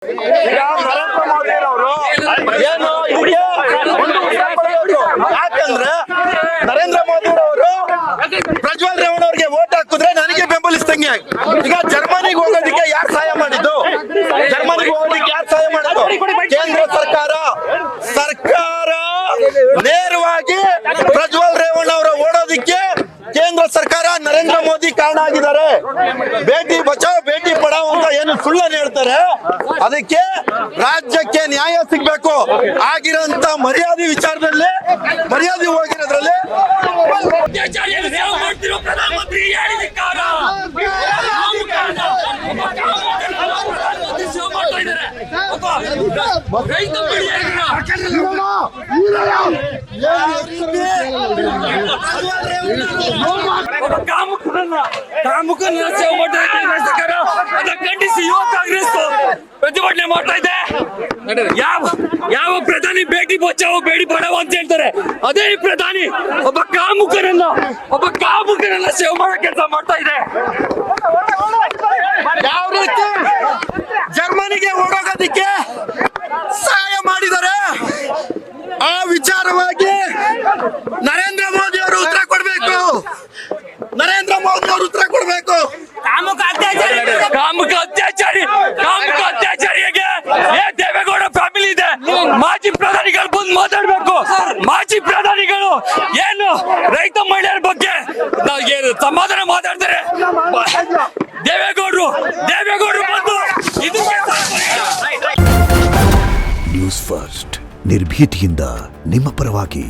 ನರೇಂದ್ರ ಮೋದಿ ಅವರು ಏನು ಯಾಕಂದ್ರೆ ನರೇಂದ್ರ ಮೋದಿ ಅವರು ಪ್ರಜ್ವಲ್ ರೇವಣ್ಣ ಅವ್ರಿಗೆ ವೋಟ್ ಹಾಕಿದ್ರೆ ನನಗೆ ಬೆಂಬಲಿಸ್ದಂಗೆ. ಈಗ ಜರ್ಮನಿಗೆ ಹೋಗೋದಕ್ಕೆ ಯಾರು ಸಹಾಯ ಮಾಡಿದ್ದು? ಜರ್ಮನಿಗೆ ಹೋಗೋದಕ್ಕೆ ಯಾರು ಸಹಾಯ ಮಾಡಿದ್ದು? ಕೇಂದ್ರ ಸರ್ಕಾರ ನೇರವಾಗಿ ಪ್ರಜ್ವಲ್ ರೇವಣ್ಣ ಅವರ ಓಡೋದಿಕ್ಕೆ ಕೇಂದ್ರ ಸರ್ಕಾರ ನರೇಂದ್ರ ಮೋದಿ ಕಾರಣ ಆಗಿದ್ದಾರೆ. ಬೇಟಿ ಬಚಾವ್ ಬೇಟಿ ಪಡಾವ್ ಅಂತ ಏನು ಸುಳ್ಳನ್ನು ಹೇಳ್ತಾರೆ, ಅದಕ್ಕೆ ರಾಜ್ಯಕ್ಕೆ ನ್ಯಾಯ ಸಿಗ್ಬೇಕು. ಆಗಿರೋಂತ ಮರ್ಯಾದೆ ವಿಚಾರದಲ್ಲಿ ಮರ್ಯಾದೆ ಹೋಗಿರೋದ್ರಲ್ಲಿ ಕಾಮುಕರನ್ನ ಸೇವೆ ಮಾಡ್ತಾ ಕೇಂದ್ರ ಸರ್ಕಾರ ಅದನ್ನ ಖಂಡಿಸಿ ಯುವ ಕಾಂಗ್ರೆಸ್ ಪ್ರತಿಭಟನೆ ಮಾಡ್ತಾ ಇದೆ. ಯಾವ ಪ್ರಧಾನಿ ಬೇಟಿ ಬಚಾವೋ ಬೇಟಿ ಪಡಾವೋ ಅಂತ ಹೇಳ್ತಾರೆ, ಅದೇ ಪ್ರಧಾನಿ ಒಬ್ಬ ಕಾಮುಕರನ್ನ ಸೇವೆ ಮಾಡೋ ಕೆಲಸ ಮಾಡ್ತಾ ಇದೆ. ಯಾವ ರೀತಿ ಜರ್ಮನಿಗೆ ಓಡೋಗೋದಿಕ್ಕೆ ಸಹಾಯ ಮಾಡಿದ್ದಾರೆ, ಆ ವಿಚಾರವಾಗಿ ನರೇಂದ್ರ ಮೋದಿ ಅವರು ಉತ್ತರ ಕೊಡ್ಬೇಕು. ನರೇಂದ್ರ ಮೋದಿ ಅವರು ಉತ್ತರ ಕೊಡ್ಬೇಕು. ಕಾಮುಕ ಅತ್ಯಾಚಾರಿಗೆ ದೇವೇಗೌಡ ಫ್ಯಾಮಿಲಿ ಇದೆ. ಮಾಜಿ ಪ್ರಧಾನಿಗಳು ಬಂದು ಮಾತಾಡ್ಬೇಕು. ಮಾಜಿ ಪ್ರಧಾನಿಗಳು ಏನು ರೈತ ಮಹಿಳೆಯರ ಬಗ್ಗೆ ಸಮಾಧಾನ ಮಾತಾಡ್ತಾರೆ. ದೇವೇಗೌಡರು ಬಂದು ನ್ಯೂಸ್ ಫಸ್ಟ್ ನಿರ್ಭೀತಿಯಿಂದ ನಿಮ್ಮ ಪರವಾಗಿ.